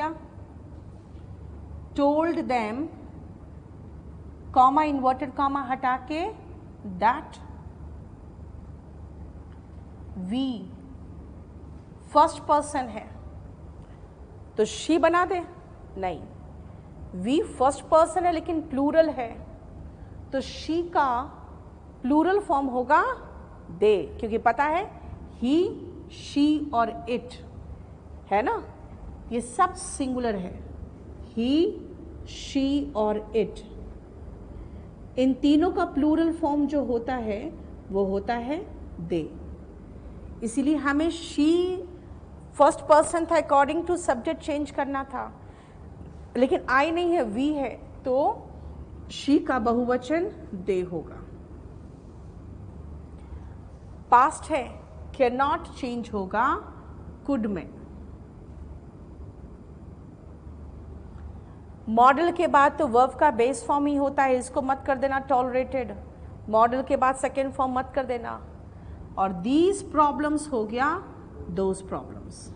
गया, told them, comma inverted comma हटा के, दैट वी फर्स्ट पर्सन है तो शी बना दे, नहीं, वी फर्स्ट पर्सन है लेकिन प्लूरल है तो शी का प्लूरल फॉर्म होगा दे, क्योंकि पता है ही, शी और इट है ना, ये सब सिंगुलर है, ही, शी और इट। इन तीनों का प्लूरल फॉर्म जो होता है वो होता है दे। इसीलिए हमें शी फर्स्ट पर्सन था, अकॉर्डिंग टू सब्जेक्ट चेंज करना था, लेकिन आई नहीं है, वी है, तो शी का बहुवचन दे होगा। पास्ट है, कैन नॉट चेंज होगा कुड में। मॉडल के बाद तो वर्ब का बेस फॉर्म ही होता है, इसको मत कर देना टॉलरेटेड, मॉडल के बाद सेकेंड फॉर्म मत कर देना। और दीज प्रॉब्लम्स हो गया those problems.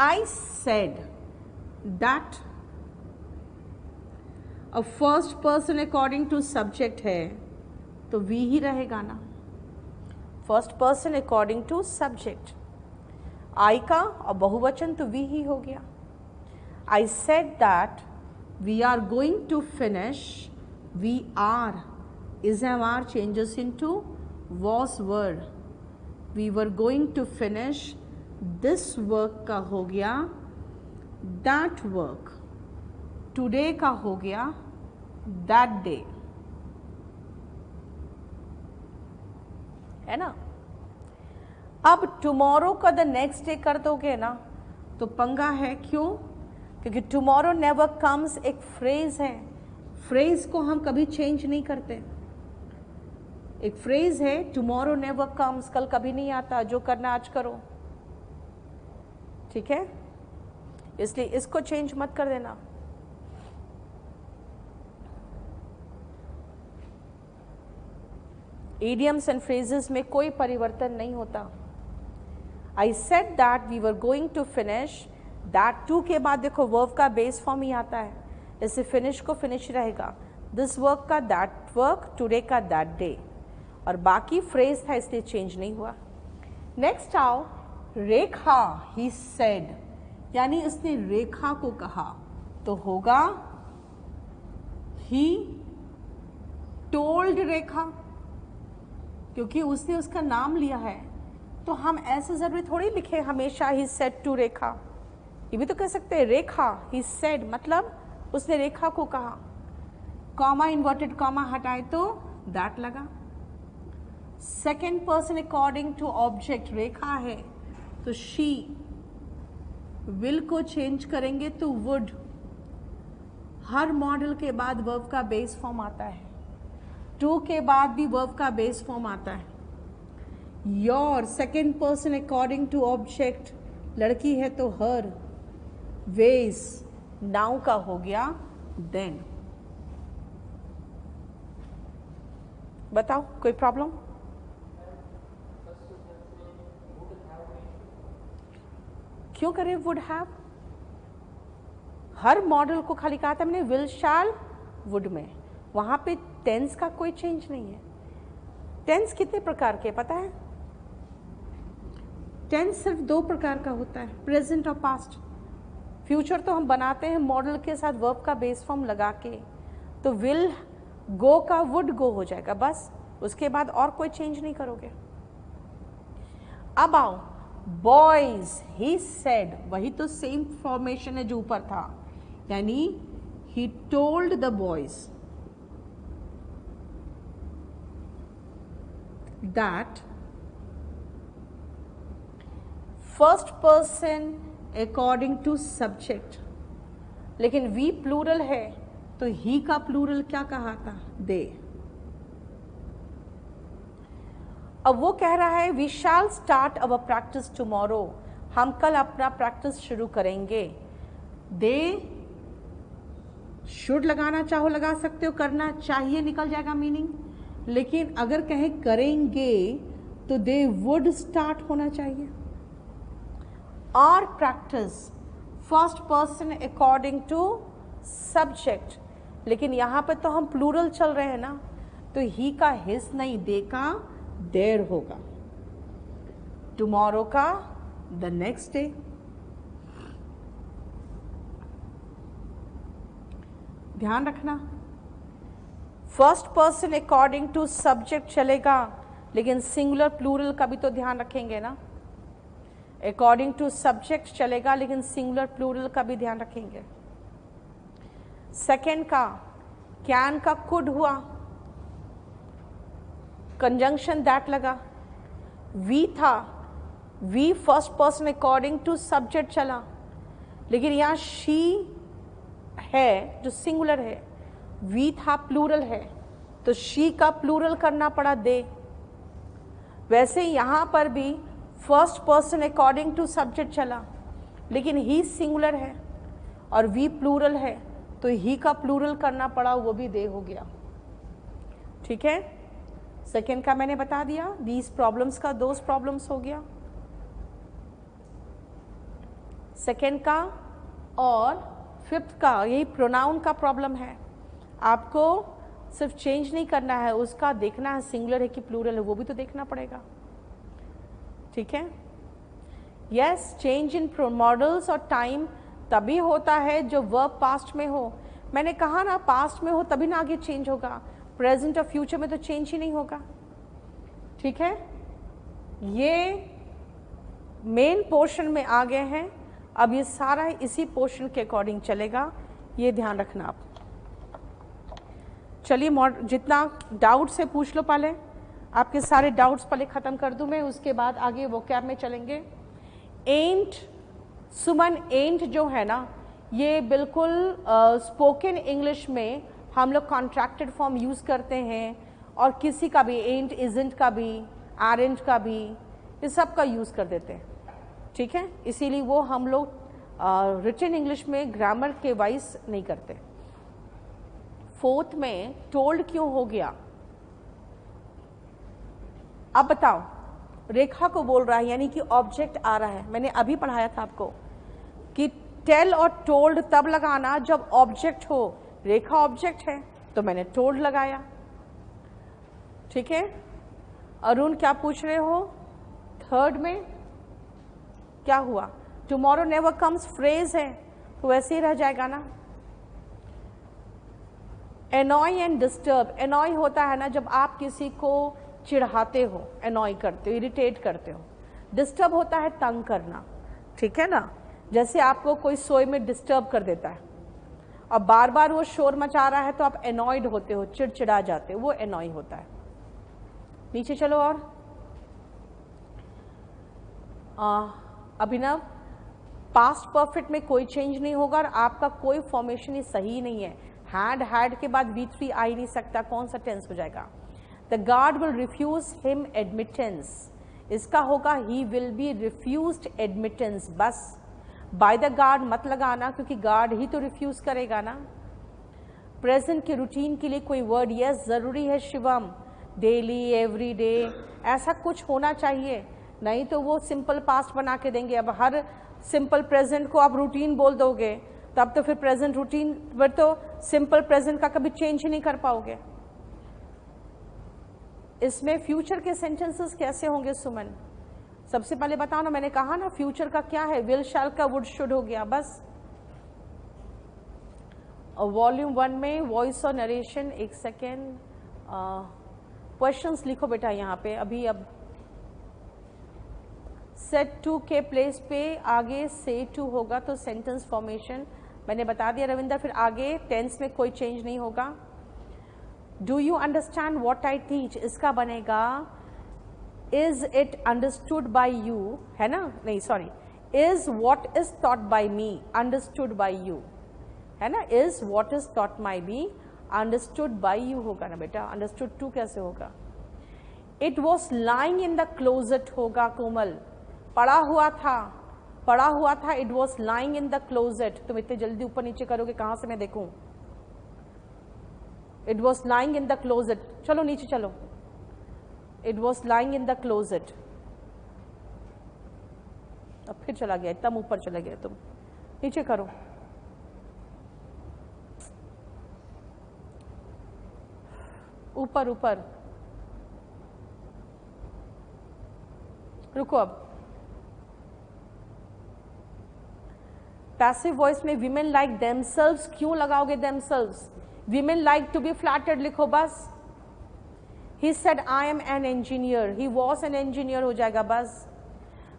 I said that a first person according to subject है तो वी ही रहेगा ना, first person according to subject, I का और बहुवचन तो वी ही हो गया। I said that we are going to finish, we are is MR changes into was were, we were going to finish this work का हो गया that work, today का हो गया that day, है ना। अब tomorrow का the next day कर दोगे ना तो पंगा है, क्यों? क्योंकि tomorrow never comes एक फ्रेज है, फ्रेज को हम कभी चेंज नहीं करते। एक फ्रेज है टुमारो नेवर कम्स, कल कभी नहीं आता, जो करना आज करो, ठीक है, इसलिए इसको चेंज मत कर देना। इडियम्स एंड फ्रेजेस में कोई परिवर्तन नहीं होता। I said that we were going to finish, that टू के बाद देखो वर्ब का बेस फॉर्म ही आता है, इससे फिनिश को फिनिश रहेगा, दिस वर्क का दैट वर्क, टुडे का दैट डे, और बाकी फ्रेज था इसलिए चेंज नहीं हुआ। नेक्स्ट आओ, रेखा, ही सेड, यानी उसने रेखा को कहा तो होगा ही टोल्ड रेखा, क्योंकि उसने उसका नाम लिया है तो हम ऐसे जरूरी थोड़ी लिखे हमेशा ही सेड टू रेखा, ये भी तो कह सकते हैं रेखा, ही सेड मतलब उसने रेखा को कहा, कॉमा इन्वर्टेड कॉमा हटाए तो दैट लगा। Second person according to object रेखा है तो शी, विल को चेंज करेंगे तो वुड, हर मॉडल के बाद वर्ब का बेस फॉर्म आता है, टू के बाद भी वर्ब का बेस फॉर्म आता है। Your, second person according to object, लड़की है तो हर, वेज नाउ का हो गया देन। बताओ कोई प्रॉब्लम? क्यों करें वुड हैव? हर मॉडल को खाली कहा था मैंने विल, शैल, वुड में, वहां पे टेंस का कोई चेंज नहीं है। टेंस कितने प्रकार के पता है? टेंस सिर्फ दो प्रकार का होता है, प्रेजेंट और पास्ट। फ्यूचर तो हम बनाते हैं मॉडल के साथ वर्ब का बेस फॉर्म लगा के, तो विल गो का वुड गो हो जाएगा बस, उसके बाद और कोई चेंज नहीं करोगे। अब आओ, बॉयज, ही सेड, वही तो सेम फॉर्मेशन है जो ऊपर था, यानी he told the boys that, first person according to subject, लेकिन वी प्लूरल है तो ही का प्लूरल क्या कहा था? दे। अब वो कह रहा है we shall start our practice tomorrow, हम कल अपना प्रैक्टिस शुरू करेंगे। दे शुड लगाना चाहो लगा सकते हो, करना चाहिए निकल जाएगा मीनिंग, लेकिन अगर कहें करेंगे तो दे वुड स्टार्ट होना चाहिए, और practice first person according to subject, लेकिन यहाँ पे तो हम प्लूरल चल रहे हैं ना, तो ही का हिज नहीं, दे का देर होगा, टुमारो का द नेक्स्ट डे। ध्यान रखना, first person according to subject चलेगा, लेकिन सिंगुलर प्लूरल का भी तो ध्यान रखेंगे ना। अकॉर्डिंग टू सब्जेक्ट चलेगा, लेकिन सिंगुलर प्लूरल का भी ध्यान रखेंगे। सेकेंड का कैन का कुड हुआ, कंजंक्शन दैट लगा, वी था, we first person according to subject चला, लेकिन यहां शी है जो सिंगुलर है, वी था प्लूरल है, तो शी का प्लूरल करना पड़ा दे। वैसे यहां पर भी first person according to subject चला, लेकिन ही सिंगुलर है और वी प्लूरल है, तो ही का प्लूरल करना पड़ा, वो भी दे हो गया। ठीक है, सेकेंड का मैंने बता दिया, दीज प्रॉब्लम्स का दोज प्रॉब्लम्स हो गया सेकेंड का। और फिफ्थ का यही प्रोनाउन का प्रॉब्लम है, आपको सिर्फ चेंज नहीं करना है, उसका देखना है सिंगुलर है कि प्लूरल है, वो भी तो देखना पड़ेगा। ठीक है, यस, चेंज इन मॉडल्स और टाइम तभी होता है जो वर्ब पास्ट में हो। मैंने कहा ना, पास्ट में हो तभी ना आगे चेंज होगा, प्रेजेंट और फ्यूचर में तो चेंज ही नहीं होगा। ठीक है, ये मेन पोर्शन में आ गए हैं, अब ये सारा इसी पोर्शन के अकॉर्डिंग चलेगा, ये ध्यान रखना आप। चलिए, जितना डाउट से पूछ लो, पहले आपके सारे डाउट्स पहले ख़त्म कर दूं मैं, उसके बाद आगे वोकैब में चलेंगे। एंट, सुमन, एंट जो है ना, ये बिल्कुल स्पोकन इंग्लिश में हम लोग कॉन्ट्रैक्टेड फॉर्म यूज़ करते हैं, और किसी का भी एंट, इजंट का भी, आरेंट का भी, ये सब का यूज़ कर देते हैं। ठीक है, इसीलिए वो हम लोग रिटन इंग्लिश में ग्रामर के वाइज नहीं करते। फोर्थ में टोल्ड क्यों हो गया, अब बताओ। रेखा को बोल रहा है, यानी कि ऑब्जेक्ट आ रहा है। मैंने अभी पढ़ाया था आपको कि टेल और टोल्ड तब लगाना जब ऑब्जेक्ट हो। रेखा ऑब्जेक्ट है तो मैंने टोल्ड लगाया। ठीक है, अरुण क्या पूछ रहे हो, थर्ड में क्या हुआ, टुमारो नेवर कम्स फ्रेज है तो वैसे ही रह जाएगा ना। एनॉय एंड डिस्टर्ब, एनॉय होता है ना जब आप किसी को चिढ़ाते हो, एनॉय करते हो, इरिटेट करते हो। डिस्टर्ब होता है तंग करना। ठीक है ना, जैसे आपको कोई सोए में डिस्टर्ब कर देता है और बार बार वो शोर मचा रहा है तो आप एनॉयड होते हो, चिड़चिड़ा जाते हो, वो एनॉय होता है। नीचे चलो। और अभिनव, पास्ट परफेक्ट में कोई चेंज नहीं होगा और आपका कोई फॉर्मेशन ही सही नहीं है। हैड के बाद V3 आ ही नहीं सकता, कौन सा टेंस हो जाएगा। The guard will refuse him admittance, इसका होगा he will be refused admittance. बस बाय द गार्ड मत लगाना, क्योंकि गार्ड ही तो रिफ्यूज करेगा ना। प्रेजेंट के रूटीन के लिए कोई वर्ड यस जरूरी है शिवम, डेली, एवरी डे, ऐसा कुछ होना चाहिए, नहीं तो वो सिंपल पास्ट बना के देंगे। अब हर सिंपल प्रेजेंट को आप रूटीन बोल दोगे तब तो फिर प्रेजेंट रूटीन पर तो सिंपल प्रेजेंट का कभी चेंज ही नहीं कर पाओगे। इसमें फ्यूचर के सेंटेंसेस कैसे होंगे सुमन, सबसे पहले बताओ ना। मैंने कहा ना फ्यूचर का क्या है, विल, शैल का वुड, शुड हो गया बस। और वॉल्यूम 1 में वॉइस और नरेशन, एक सेकेंड, क्वेश्चंस लिखो बेटा यहाँ पे अभी। अब सेट टू के प्लेस पे आगे से टू होगा तो सेंटेंस फॉर्मेशन मैंने बता दिया रविंदर। फिर आगे टेंस में कोई चेंज नहीं होगा। Do you understand what I teach, इसका बनेगा is it understood by you, है ना, नहीं sorry, is what is taught by me understood by you, है ना। Is what is taught my be understood by you होगा ना बेटा। अंडरस्टूड टू कैसे होगा। It was lying in the closet होगा कोमल, पड़ा हुआ था, it was lying in the closet. तुम इतने जल्दी ऊपर नीचे करोगे कहां से मैं देखूं। It was lying in the closet, चलो नीचे चलो। It was lying in the closet, अब फिर चला गया, एकदम ऊपर चले गए तुम, नीचे करो। ऊपर ऊपर, रुको। अब पैसिव वॉइस में विमेन लाइक देमसेल्व्स क्यों लगाओगे themselves? Women like to be flattered लिखो बस। He said I am an engineer, he was an engineer हो जाएगा बस।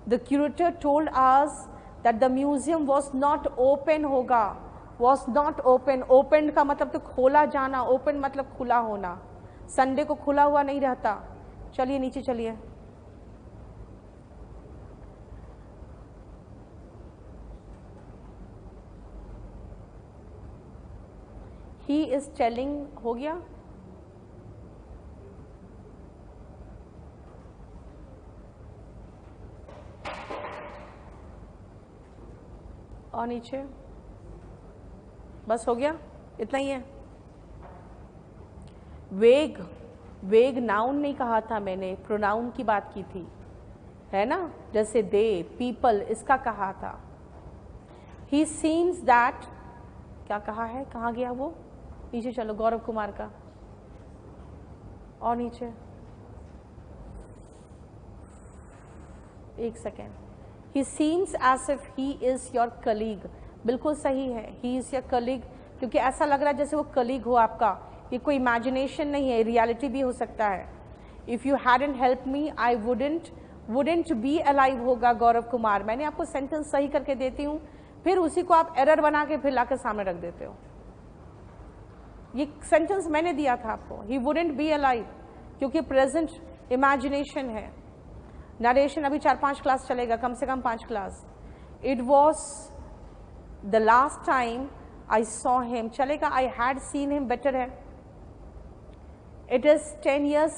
The curator told us that the museum was not open होगा, was not open. Open का मतलब तो खोला जाना, ओपन मतलब खुला होना, संडे को खुला हुआ नहीं रहता। चलिए नीचे चलिए। ही इज टेलिंग हो गया। और नीचे बस हो गया, इतना ही है। वेग, वेग नाउन नहीं कहा था मैंने, प्रोनाउन की बात की थी, है ना, जैसे दे, पीपल, इसका कहा था। ही सीम्स दैट, क्या कहा है, कहाँ गया वो? नीचे चलो, गौरव कुमार का। और नीचे एक second. He seems as if he is your colleague, बिल्कुल सही है, ही इज योर कलीग, क्योंकि ऐसा लग रहा है जैसे वो कलीग हो आपका। ये कोई इमेजिनेशन नहीं है, रियलिटी भी हो सकता है। If you hadn't help me I wouldn't be alive होगा गौरव कुमार। मैंने आपको सेंटेंस सही करके देती हूँ, फिर उसी को आप एरर बना के फिर लाकर सामने रख देते हो। ये सेंटेंस मैंने दिया था आपको, ही वुडेंट बी अलाइव, क्योंकि प्रेजेंट इमेजिनेशन है। नरेशन अभी 4-5 क्लास चलेगा, कम से कम 5 class. It was the last time I saw him, चलेगा, I had seen him better है। इट इज 10 years